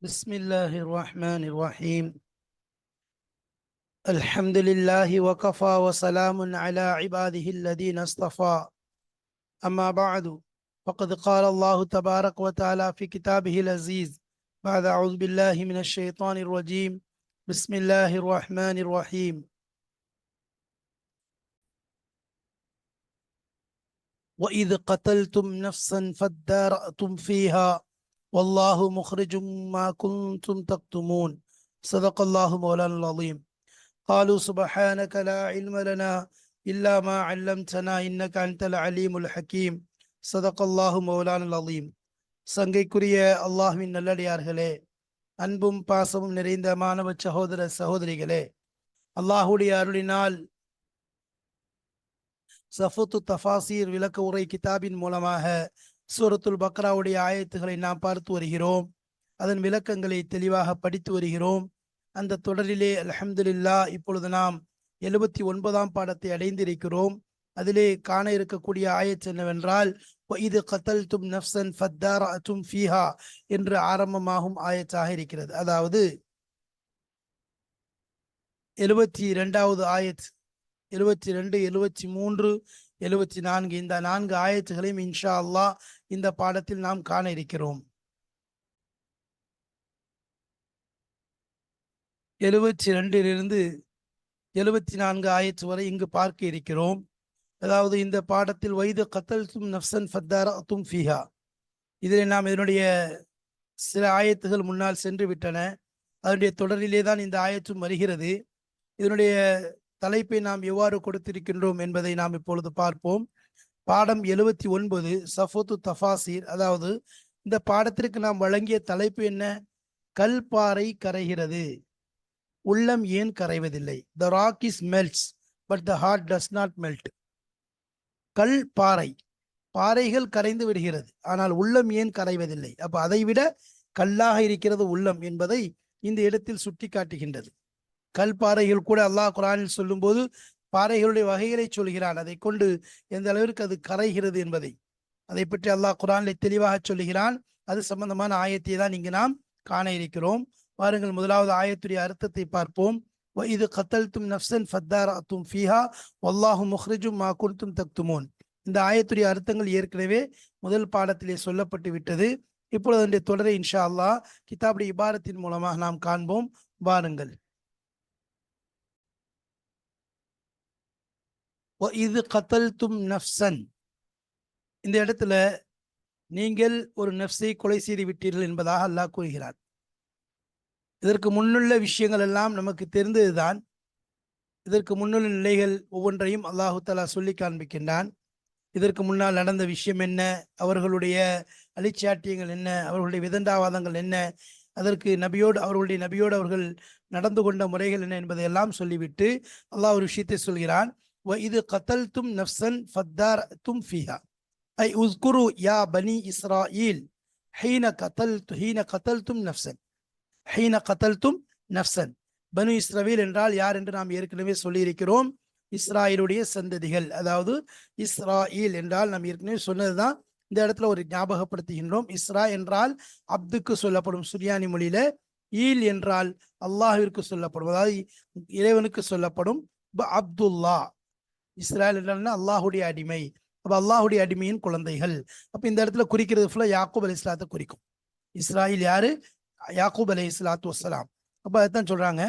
بسم الله الرحمن الرحيم. الحمد لله وكفى وسلام على عباده الذين اصطفى. أما بعد، فقد قال الله تبارك وتعالى في كتابه العزيز بعد أعوذ بالله من الشيطان الرجيم. بسم الله الرحمن الرحيم. وإذ قتلتم نفسا فادارأتم فيها والله مخرج ما كنتم تكتمون. صدق الله مولانا العظيم. قالوا سبحانك لا علم لنا إلا ما علمتنا إنك أنت العليم الحكيم. صدق الله مولانا العظيم. சங்கைக்குரிய அல்லாஹ்வின் நல்லடியார்களே, அன்பும் பாசமும் நிறைந்த மாணவ சகோதர சகோதரிகளே, அல்லாஹுடைய அருளினால் சஃபுத்து தஃபாசீர் விளக்க உரை கிதாபின் மூலமாக சூரத்துல் பக்ராவுடைய ஆயத்துகளை நாம் பார்த்து வருகிறோம். அதன் விளக்கங்களை தெளிவாக படித்து வருகிறோம். அந்த தொடரிலே அல்ஹம்துலில்லாஹ் இப்பொழுது நாம் 79ஆம் பாடத்தை அடைந்திருக்கிறோம். அதிலே காண இருக்கக்கூடிய ஆயத் என்னவென்றால், இது கத்தல்தும் நஃப்சன் ஃபத்தாரஅதும் ஃபீஹா என்று ஆரம்பமாகும் ஆயத்தாக இருக்கிறது. அதாவது 72வது ஆயத், 72, 73, 74 இந்த 4 ஆயத்துகளையும் இன்ஷா அல்லாஹ் இந்த பாடத்தில் நாம் காண இருக்கிறோம். 72லிருந்து 74 ஆயத்து வரை இங்கு பார்க்க இருக்கிறோம். அதாவது இந்த பாடத்தில் வைது கத்தல்தும் நஃப்சன் ஃபத்தாரஅதும் ஃபீஹா, இதில் நாம் இதனுடைய சில ஆயத்துகள் முன்னால் சென்று விட்டன. அதனுடைய தொடரிலே தான் இந்த ஆயத்தும் வருகிறது. இதனுடைய தலைப்பை நாம் எவ்வாறு கொடுத்திருக்கின்றோம் என்பதை நாம் இப்பொழுது பார்ப்போம். பாடம் 79 சஃபுத்து தஃபாசீர். அதாவது இந்த பாடத்திற்கு நாம் வழங்கிய தலைப்பு என்ன? கல்பாறை கரைகிறது, உள்ளம் ஏன் கரைவதில்லை? The rock is melts but the heart does not melt. கல் பாறை, பாறைகள் கரைந்து விடுகிறது, ஆனால் உள்ளம் ஏன் கரைவதில்லை? அப்ப அதை விட கல்லாக இருக்கிறது உள்ளம் என்பதை இந்த இடத்தில் சுட்டி காட்டுகின்றது. கல் பாறைகள் கூட அல்லாஹ் குர்ஆனில் சொல்லும் போது பாறைகளுடைய வகைகளை சொல்கிறான். அதை கொண்டு எந்த அளவிற்கு அது கரைகிறது என்பதை, அதை பற்றி அல்லாஹ் குர்ஆனில் தெளிவாக சொல்லுகிறான். அது சம்பந்தமான ஆயத்தை தான் இங்கு நாம் காண இருக்கிறோம். பாருங்கள், முதலாவது ஆயத்துடைய அர்த்தத்தை பார்ப்போம். இது கத்தல்தும் நஃப்சன் ஃபத்தாரஅதும் ஃபீஹா வல்லாஹு முக்ரிஜும் மா குன்தும் தக்துமூன். இந்த ஆயத்துடைய அர்த்தங்கள் ஏற்கனவே முதல் பாடத்திலே சொல்லப்பட்டு விட்டது. இப்பொழுது அதனுடைய தொடரை இன்ஷா அல்லாஹ் கிதாபுடைய இபாரத்தின் மூலமாக நாம் காண்போம். வாருங்கள். இது கத்தல்தும் நஃப்சன், இந்த இடத்துல நீங்கள் ஒரு நஃப்ஸை கொலை செய்து விட்டீர்கள் என்பதாக அல்லாஹ் கூறுகிறார். இதற்கு முன்னுள்ள விஷயங்கள் எல்லாம் நமக்கு தெரிந்ததுதான். இதற்கு முன்னுள்ள நிலைகள் ஒவ்வொன்றையும் அல்லாஹு தஆலா சொல்லி காண்பிக்கின்றான். இதற்கு முன்னால் நடந்த விஷயம் என்ன, அவர்களுடைய அழிச்சாட்டியங்கள் என்ன, அவர்களுடைய விதண்டாவாதங்கள் என்ன, அதற்கு அவர்களுடைய நபியோடு அவர்கள் நடந்து கொண்ட முறைகள் என்ன என்பதையெல்லாம் சொல்லிவிட்டு அல்லாஹ் ஒரு விஷயத்தை சொல்கிறான். இது கத்தல்தும் நஃப்சன் ஃபத்தாரஅதும் ஃபீஹா ஐ உஸ்குரு யா பனி இஸ்ராயில் ஹீன கத்தல்தும் நஃப்சன். ஹீன கத்தல்தும் நஃப்சன், பனு இஸ்ரவேல் என்றால் யார் என்று நாம் ஏற்கனவே சொல்லியிருக்கிறோம். இஸ்ராயிலுடைய சந்ததிகள், அதாவது இஸ்ராயில் என்றால் நாம் ஏற்கனவே சொன்னதுதான். இந்த இடத்துல ஒரு ஞாபகப்படுத்துகின்றோம். இஸ்ரா என்றால் அப்துக்கு சொல்லப்படும் சுரியானி மொழியில, ஈல் என்றால் அல்லாஹிற்கு சொல்லப்படும், அதாவது இறைவனுக்கு சொல்லப்படும். அப்துல்லா, இஸ்ராயல் என்றால் அல்லாஹுடைய அடிமை. அப்ப அல்லாஹுடைய அடிமையின் குழந்தைகள். அப்ப இந்த இடத்துல குறிக்கிறது ஃபுல்லா யாக்கூப் அலைஹிஸ்ஸலாத்தை குறிக்கும். இஸ்ராயில் யாரு? யாக்கூப் அலைஹிஸ்ஸலாத்து வஸ்ஸலாம். அப்ப அதான் சொல்றாங்க,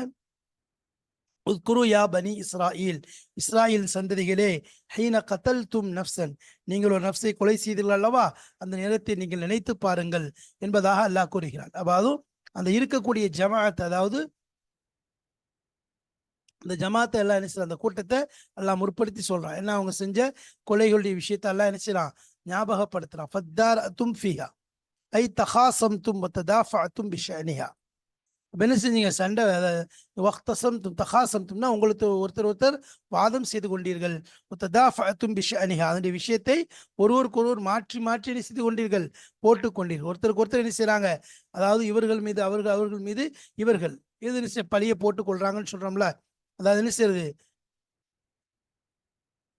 உஸ்குரு யா பனி இஸ்ராயில், இஸ்ராயில் சந்ததிகளே, ஹீன கத்தல்தும் நஃப்சன், நீங்கள் ஒரு நஃப்ஸை கொலை செய்தீர்கள் அல்லவா, அந்த நேரத்தை நீங்கள் நினைத்து பாருங்கள் என்பதாக அல்லாஹ் கூறுகிறார். அதாவது அந்த இருக்கக்கூடிய ஜமாஅத், அதாவது அந்த ஜமாத்தை எல்லாம் என்ன செய்யலாம், அந்த கூட்டத்தை எல்லாம் முற்படுத்தி சொல்றான். என்ன அவங்க செஞ்ச கொலைகளுடைய விஷயத்தை எல்லாம் என்ன செய்யலாம், ஞாபகப்படுத்துறான். ஃபத்தாரஅதும் ஃபீஹா ஐ தகாசம்தும் வததாஃபஅதும் பிஷஅனிஹா. என்ன செஞ்சீங்க? சண்டை, வக்தசம்தும் தகாசம்தும்னா உங்களுக்கு ஒருத்தர் வாதம் செய்து கொண்டீர்கள். வததாஃபஅதும் பிஷஅனிஹா, அதனுடைய விஷயத்தை ஒருவருக்கொருவர் மாற்றி மாற்றி என்ன செய்து கொண்டீர்கள், போட்டுக்கொண்டீர்கள். ஒருத்தருக்கு ஒருத்தர் என்ன செய்யறாங்க, அதாவது இவர்கள் மீது அவர்கள் மீது இவர்கள் எது பழிய போட்டுக் கொள்றாங்கன்னு சொல்றோம்ல. அதாவது என்ன செய்யறது,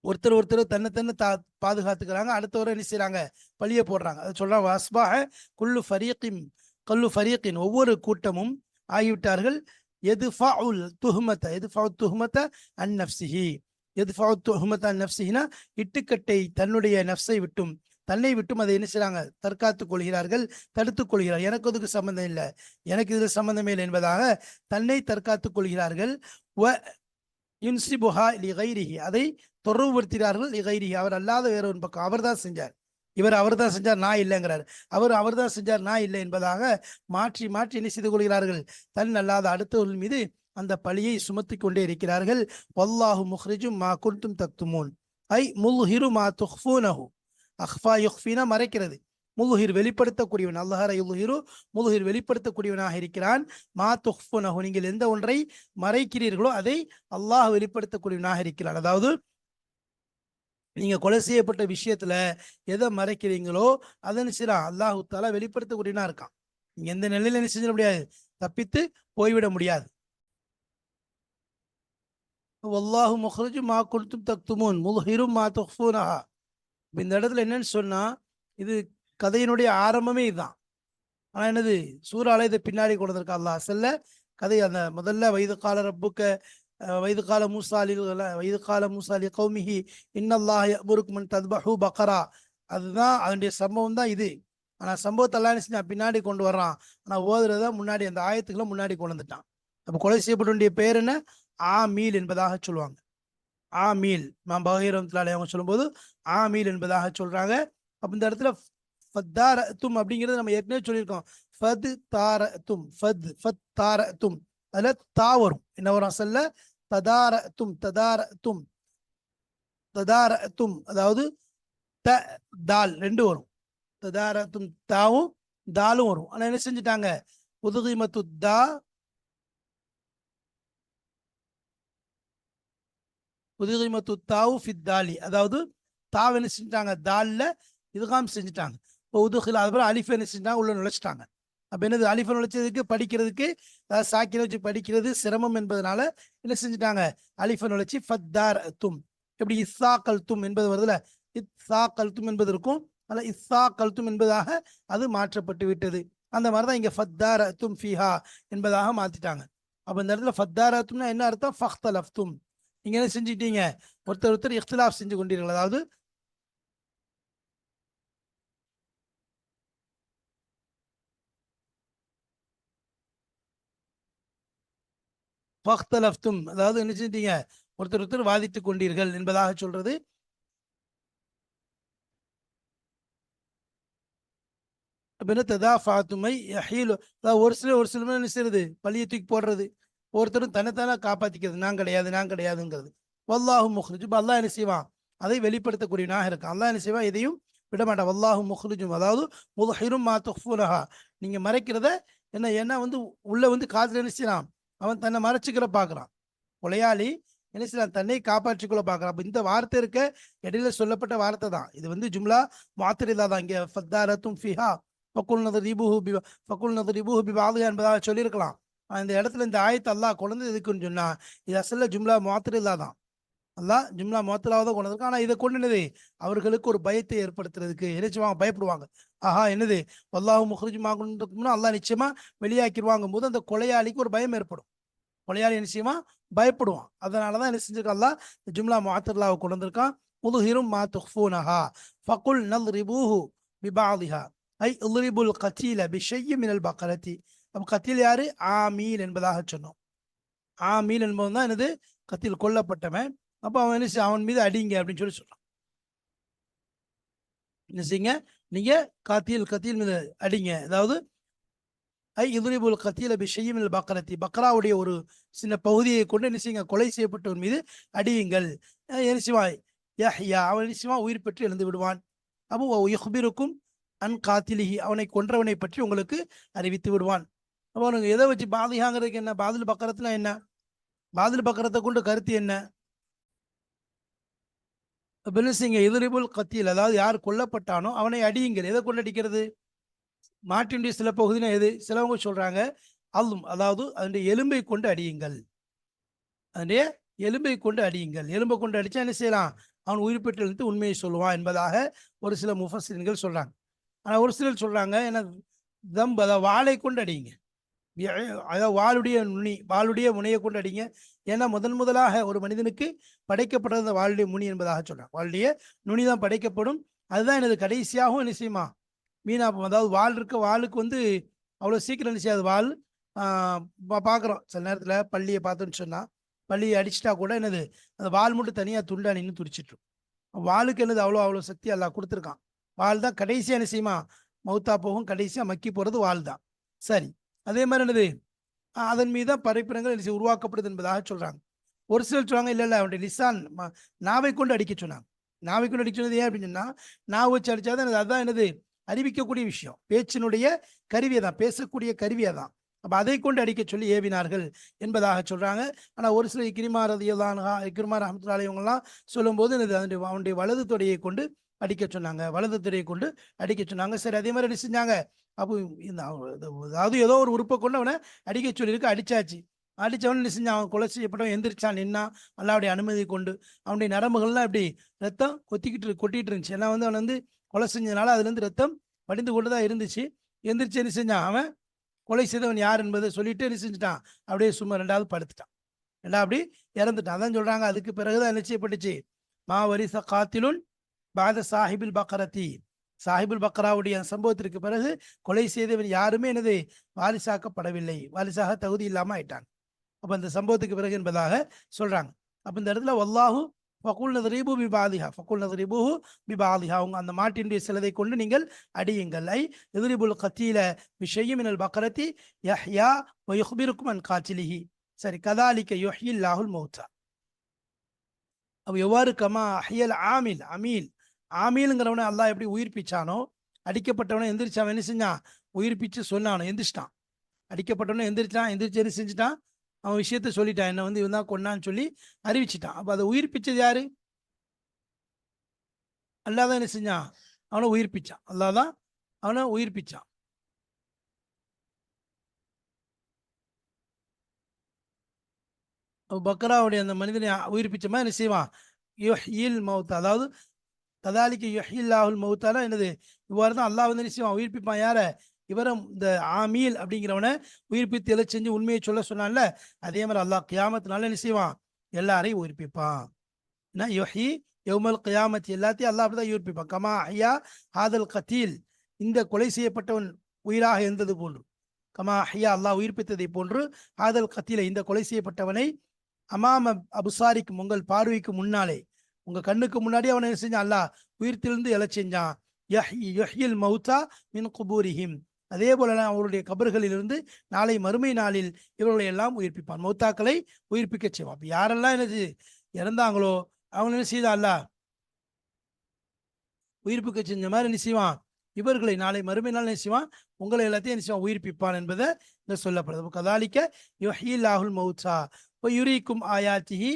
ஒருத்தர் தன்னை பாதுகாத்துக்கிறாங்க, அடுத்தவரை என்ன செய்யறாங்க, பழிய போடுறாங்க. அதை சொல்றாங்க, அஸ்பாஹ குல்லு ஃபரீகின் கல்லு ஃபரீக்கின் ஒவ்வொரு கூட்டமும் ஆகிவிட்டார்கள். எதுஃபஉல் துஹ்மத எதுஃபஉ துஹ்மத அன் நஃப்ஸிஹி எதுஃபஉ துஹ்மத அன் நஃப்ஸிஹினா இட்டுக்கட்டை தன்னுடைய நஃப்ஸை விட்டும் தன்னை விட்டும் அதை என்ன செய்றாங்க தற்காத்துக் கொள்கிறார்கள், தடுத்துக் கொள்கிறார்கள். எனக்கு அதுக்கு சம்பந்தம் இல்லை, எனக்கு இதில் சம்பந்தமே இல்லை என்பதாக தன்னை தற்காத்துக் கொள்கிறார்கள். வ யுன்சிபுஹா லிகைரிஹி அதை தொடர்புபடுத்துகிறார்கள். லிகைரிஹி அவர் அல்லாத வேறொரு பக்கம் அவர் தான் செஞ்சார், அவர் தான் செஞ்சார் நான் இல்லைங்கிறார், அவர் தான் செஞ்சார் நான் இல்லை என்பதாக மாற்றி மாற்றி என்ன செய்து கொள்கிறார்கள், தன் அல்லாத அடுத்தவர்கள் மீது அந்த பழியை சுமத்தி கொண்டே இருக்கிறார்கள். வல்லாஹு முஹ்ரிஜும் மா குன்தும் தக்துமூன் ஐ முல்ஹிரு மா துஹ்ஃபூனஹு அஹ்ஃபா யுஹ்ஃபீனா மறைக்கிறது, முல்ஹிர் வெளிப்படுத்தக்கூடியவன், அல்லாஹ் யுல்ஹிரு முல்ஹிர் வெளிப்படுத்தக்கூடியவனாக இருக்கிறான். மா துஹ்ஃபூனஹு நீங்கள் எந்த ஒன்றை மறைக்கிறீர்களோ அதை அல்லாஹ் வெளிப்படுத்தக்கூடியவனாக இருக்கிறான். அதாவது நீங்க கொலை செய்யப்பட்ட விஷயத்துல எதை மறைக்கிறீங்களோ அதன் சிறா அல்லாஹு தாலா வெளிப்படுத்தக்கூடியவனா இருக்கான். நீங்க எந்த நிலையில என்ன செஞ்சிட முடியாது, தப்பித்து போய்விட முடியாது. வல்லாஹு முஹ்ரிஜு மா குன்தும் தக்துமூன் முல்ஹிரும் மா துஹ்ஃபூனஹா. இந்த இடத்துல என்னன்னு சொன்னா இது கதையினுடைய ஆரம்பமே இதுதான். ஆனா என்னது சூறால இதை பின்னாடி கொண்டு வந்திருக்கா அல்லாஹ் செல்ல கதை. அந்த முதல்ல வயது கால ரப்புக்க வயது கால மூசாலி கௌமிஹி இன்னல்லாஹ் யஅமுருக்கும் அன் தத்பஹு பக்ரா, அதுதான் அதனுடைய சம்பவம் தான் இது. ஆனா சம்பவத்தை எல்லாம் என்ன செஞ்சான் பின்னாடி கொண்டு வர்றான். ஆனா ஓதுறத முன்னாடி அந்த ஆயத்துக்களை முன்னாடி கொண்டு வந்துட்டான். அப்ப கொலை செய்யப்பட்ட பேர் என்ன, ஆமீல் என்பதாக சொல்லுவாங்க. ஆமீல் மாம் பகீரத்துலாலே அவங்க சொல்லும்போது ஆமீல் என்பதாக சொல்றாங்க. அப்ப இந்த இடத்துல ஃபத்தாரத்தும் அப்படிங்கிறது நம்ம ஏற்கனவே சொல்லியிருக்கோம். ஃபத் தாரத்தும் ஃபத் தாரத்தும் அதுல தா வரும், என்ன வரும் அசல்ல ததாரத்தும் அதாவது த தால் ரெண்டு வரும். ததாரத்தும் தாவும் தாலும் வரும். ஆனா என்ன செஞ்சுட்டாங்க, உதுகிமத்து தா உதுகிமத்து தாவு ஃபித்தாலி, அதாவது தாவ் என்ன செஞ்சுட்டாங்க தால்ல இதுகாம் செஞ்சுட்டாங்க. இப்போ உதுகில் அதுபோல் அலிஃப் என்ன செஞ்சுட்டாங்க உள்ள நுழைச்சிட்டாங்க. அப்போ என்னது அலிஃபை நுழைச்சதுக்கு படிக்கிறதுக்கு அதாவது சாக்கில வச்சு படிக்கிறது சிரமம் என்பதனால என்ன செஞ்சுட்டாங்க அலிஃபை நுழைச்சி ஃபத்தார் தும். எப்படி இஸ்ஸா கல்தும் என்பது வருதுல, இஸ்ஸா கல்தும் என்பது இருக்கும், அதில் இஸ்ஸா கல்தும் என்பதாக அது மாற்றப்பட்டு விட்டது. அந்த மாதிரி தான் இங்கே ஃபத்தார் தும் ஃபீஹா என்பதாக மாற்றிட்டாங்க. அப்போ இந்த இடத்துல ஃபத்தார் தும்னா என்ன அர்த்தம், ஃபஹ்தலஃப்தும் நீங்க என்ன செஞ்சுட்டீங்க ஒருத்தர் இஃப்திலாஃப் செஞ்சு கொண்டீர்கள். அதாவது ஃபஹ்தலஃப்தும் அதாவது என்ன செஞ்சீங்க ஒருத்தர் வாதிட்டுக் கொண்டீர்கள் என்பதாக சொல்றது. ததாஃபாத்துமை யஹீலு, அதாவது ஒரு சில என்ன செய்யறது பழியை தூக்கி போடுறது, ஒருத்தரும் தன்னைத்தானே காப்பாத்திக்கிறது, நான் கிடையாதுங்கிறது. வல்லாஹு முஹ்ரிஜு, அல்லாஹ் என்ன செய்வான் அதை வெளிப்படுத்தக்கூடியவனாக இருக்கான். அல்லாஹ் என்ன செய்வான் எதையும் விட மாட்டான். வல்லாஹு முஹ்ரிஜும் அதாவது முதுஹிரும் மா துஃபூனஹா நீங்க மறைக்கிறத என்ன ஏன்னா உள்ள காதுல என்ன செய்யலாம், அவன் தன்னை மறைச்சிக்கிற பார்க்குறான். கொலையாளி என்ன செய்யலாம் தன்னை காப்பாற்றிக்கொள்ள பார்க்குறான். அப்போ இந்த வார்த்தை இருக்க இடையில சொல்லப்பட்ட வார்த்தை தான் இது ஜும்லா மாத்திரிதா தான். இங்கே ஃபத்தாரத்தும் ஃபிஹா ஃபக்குல் நதரிபுஹு பிபாதிஹா என்பதாக சொல்லியிருக்கலாம். இந்த இடத்துல இந்த ஆயத்தை அல்லாஹ் கொண்டு எதுக்குன்னு சொன்னா இது அசல்ல ஜும்லா மாத்திரிதா தான். அல்லாஹ் ஜும்லா மாத்திராவை தான் கொண்டு வந்திருக்கான். ஆனால் இதை கொண்டு என்னது அவர்களுக்கு ஒரு பயத்தை ஏற்படுத்துறதுக்கு நினைச்சுவாங்க, பயப்படுவாங்க. ஆஹா என்னது வல்லாஹு முஹ்ரிஜுமாகுன்னா அல்லாஹ் நிச்சயமா வெளியாக்கிடுவாங்க போது அந்த கொலையாளிக்கு ஒரு பயம் ஏற்படும். கொலையாளி என்ன செய்வான் பயப்படுவான். அதனாலதான் என்ன செஞ்சிருக்கான் அல்லாஹ் ஜும்லா முஅத்தலாவை கொண்டு வந்திருக்கான். முதுஹிரும் மா துஃபூனஹா ஃபகுல் நல்ரிபூஹு பிபாதிஹா ஐ உல்ரிபுல் கத்தீல பிஷைய்யின் மினல் பக்கரத்தி. அப்போ கத்தீல் யாரு, ஆமீல் என்பதாக சொன்னோம். ஆமீல் என்பவன் தான் என்னது கத்தீல் கொல்லப்பட்டவன். அப்போ அவன் என்ன அவன் மீது அடிங்க அப்படின்னு சொல்லி சொல்றான். என்ன செய்யுங்க நீங்க கத்தீல் மீது அடிங்க, அதாவது ஐ இதுரிபுல் கத்தீல பிஷைய்யின் மினல் பக்கரத்தி பக்ராவுடைய ஒரு சின்ன பகுதியை கொண்டு என்ன செய்யுங்க கொலை செய்யப்பட்டவன் மீது அடியுங்கள். என்ன செய்வான் யஹ்யா அவன் என்ன செய்வான் உயிர் பெற்று எழுந்து விடுவான். அப்போ யுஹ்பிருக்கும் அன் காத்திலிஹி அவனை கொன்றவனை பற்றி உங்களுக்கு அறிவித்து விடுவான். அப்போ அவனுக்கு எதை வச்சு பாதிஹாங்கிறதுக்கு என்ன, பாதில் பக்கரத்துல என்ன, பாதில் பக்கரத்தை கொண்டு கருத்து என்ன, பெருசிங்க எதிரிபுல் கத்தியில் அதாவது யார் கொல்லப்பட்டானோ அவனை அடியுங்கள். எதை கொண்டு அடிக்கிறது, மாட்டினுடைய சில பகுதினா எது, சிலவங்க சொல்றாங்க அல்லும் அதாவது அதனுடைய எலும்பை கொண்டு அடியுங்கள், அதனுடைய எலும்பை கொண்டு அடியுங்கள். எலும்பை கொண்டு அடிச்சா என்ன செய்யலாம், அவன் உயிர் பெற்று உண்மையை சொல்லுவான் என்பதாக ஒரு சில முஃபஸ்ஸிரீன்கள் சொல்றாங்க. ஆனால் ஒரு சிலர் சொல்றாங்க என்ன தம்பு அதாவது வாளை கொண்டு அடிங்க. அதாவது வாளுடைய முனையை கொண்டு அடிங்க. ஏன்னா முதலாக ஒரு மனிதனுக்கு படைக்கப்பட்டது அந்த வாளுடைய முனி என்பதாக சொல்றாங்க. வாளுடைய நுனி தான் படைக்கப்படும். அதுதான் எனது கடைசியாகவும் என்ன செய்யுமா வீணாகும். அதாவது வாள் இருக்க வாளுக்கு வந்து அவ்வளோ சீக்கிரம் என்ன செய்யாது. வாள் பார்க்குறோம் சில நேரத்தில் பள்ளியை பார்த்தோன்னு சொன்னால் பள்ளியை அடிச்சிட்டா கூட என்னது அந்த வால் மட்டும் தனியாக துண்டா நின்று துடிச்சிட்ரும். வாளுக்கு என்னது அவ்வளோ சக்தி எல்லாம் கொடுத்துருக்கான். வாள் தான் கடைசியாக என்ன செய்யுமா மௌத்தா போகும். கடைசியாக மக்கி போகிறது வாள் தான். சரி, அதே மாதிரி என்னது அதன் மீது தான் படைப்பினங்கள் உருவாக்கப்படுது என்பதாக சொல்றாங்க. ஒரு சிலர் சொல்றாங்க இல்லை அவனுடைய லிசான் நாவை கொண்டு அடிக்க சொன்னாங்க. நாவை கொண்டு அடிக்க சொன்னது ஏன் அப்படின்னு சொன்னா நாவை வச்சு அடிச்சாதான் அதுதான் என்னது அறிவிக்கக்கூடிய விஷயம். பேச்சினுடைய கருவியை தான், பேசக்கூடிய கருவியை தான். அப்போ அதை கொண்டு அடிக்க சொல்லி ஏவினார்கள் என்பதாக சொல்றாங்க. ஆனால் ஒரு சில இக்ரிமார் அஹமத்துல்லாஹி இவங்கெல்லாம் சொல்லும்போது அவனுடைய வலது தொடையை கொண்டு அடிக்க சொன்னாங்க. வலது தொடையை கொண்டு அடிக்க சொன்னாங்க. சரி, அதே மாதிரி என்ன செஞ்சாங்க. அப்போ இந்த அதாவது ஏதோ ஒரு உறுப்பை கொண்டு அவனை அடிக்க சொல்லியிருக்கு. அடிச்சாச்சு. அடித்தவன் என்ன செஞ்சான். அவன் கொலை செய்யப்பட்டவன் எந்திரிச்சான், நின்னா அல்லாவுடைய அனுமதி கொண்டு. அவனுடைய நரம்புகள்லாம் இப்படி ரத்தம் கொட்டிட்டு இருந்துச்சு. ஏன்னா வந்து அவன் வந்து கொலை செஞ்சதுனால அதுலேருந்து ரத்தம் வடிந்து கொண்டு தான் இருந்துச்சு. எந்திரிச்சு என்ன செஞ்சான். அவன் கொலை செய்தவன் யார் என்பதை சொல்லிட்டு என்ன செஞ்சுட்டான். அப்படியே சும்மா ரெண்டாவது படுத்துட்டான். அப்படி இறந்துட்டான். அதான் சொல்றாங்க. அதுக்கு பிறகுதான் என்ன செய்யப்பட்டுச்சு. மா வரிச காத்திலுன் பாத சாஹிபில் பக்கரத்தி. சாஹிபுல் பக்ராவுடைய சம்பவத்திற்கு பிறகு கொலை செய்தவன் யாருமே என்னது வாரிசாக்கப்படவில்லை. வாரிசாக தகுதி இல்லாமல் ஆயிட்டாங்க. அப்போ அந்த சம்பவத்துக்கு பிறகு என்பதாக சொல்றாங்க. அப்போ இந்த இடத்துல வல்லாஹு ஃபகுல் நதரிபு பிபாலிஹா ஃபகுல் நதரிபு பிபாலிஹா. அவங்க அந்த மாட்டினுடைய சிலதை கொண்டு நீங்கள் அடியுங்கள். ஐ எதிரிபுல் கத்தீல விஷயம் மினல் பக்ரத்தி யஹ்யா வ யுஹ்பிருக்கும் அன் காத்திலிஹி. சரி, கதாலிக்க யுஹ்யில்லாஹுல் மௌத்தா. அப்போ எவ்வாறு கமா அஹ்யல் அமீல் ஆமீலுங்கிறவனை அல்லாஹ் எப்படி உயிர்ப்பிச்சானோ, அடிக்கப்பட்டவனை எந்திரிச்சான் என்ன செஞ்சான். உயிர்ப்பிச்சு சொன்னானோ, எந்திரிச்சிட்டான். அடிக்கப்பட்டவனை எந்திரிச்சு என்ன செஞ்சுட்டான். அவன் விஷயத்த சொல்லிட்டான். என்ன வந்து இவன் தான் கொன்னான்னு சொல்லி அறிவிச்சிட்டான். அப்போ அதை உயிர்ப்பிச்சது யாரு. அல்லாஹ் தான் என்ன செஞ்சான். அவனை உயிர்ப்பிச்சான். அல்லாஹ் தான் அவனை உயிர்ப்பிச்சான். பக்ராவுடைய அந்த மனிதனை உயிர்ப்பிச்சமா என்ன செய்வான். யுஹ்யில் மௌத், அதாவது கதாலிக்கு யுஹ்யில்லாஹுல் மௌத்தானா என்னது இவ்வாறு தான் அல்லாஹ் வந்து என்ன செய்வான். உயிர்ப்பிப்பான். யார இவரும் இந்த ஆமீல் அப்படிங்கிறவனை உயிர்ப்பித்து எல்லாம் செஞ்சு உண்மையை சொல்ல சொன்னான்ல, அதே மாதிரி அல்லாஹ் கியாமத்தினால என்ன செய்வான். எல்லாரையும் உயிர்ப்பிப்பான். என்ன யுஹ்யி யௌமல் கியாமத், எல்லாத்தையும் அல்லாஹ் அப்படிதான் உயிர்ப்பிப்பான். கமா ஐயா ஹாதல் கத்தீல், இந்த கொலை செய்யப்பட்டவன் உயிராக இருந்தது போன்று. கமா ஐயா அல்லாஹ் உயிர்ப்பித்ததை போன்று ஹாதல் கத்தீல, இந்த கொலை செய்யப்பட்டவனை அமாம அபுசாரிக்கும், உங்கள் பார்வைக்கு முன்னாலே, உங்க கண்ணுக்கு முன்னாடி அவனை என்ன செஞ்சான். அல்லாஹ் உயிர்த்திலிருந்து எழச் செஞ்சான். யஹ்யில் மௌத்தா மின் குபூரிஹிம், அதே போல அவருடைய கபர்களிலிருந்து நாளை மறுமை நாளில் இவர்களை எல்லாம் உயிர்ப்பிப்பான். மௌத்தாக்களை உயிர்ப்பிக்க செய்வான். யாரெல்லாம் என்னது இறந்தாங்களோ அவங்க என்ன செய்தான். அல்லாஹ் உயிர்ப்பிக்க செஞ்ச மாதிரி என்ன செய்வான். இவர்களை நாளை மறுமை நாள் என்ன செய்வான். உங்களை எல்லாத்தையும் என்ன செய்வான். உயிர்ப்பிப்பான் என்பதை இங்க சொல்லப்படுது. கதாலிக்க யுஹ்யில்லாஹுல் மௌத்தா வ யுரீக்கும் ஆயாத்திஹி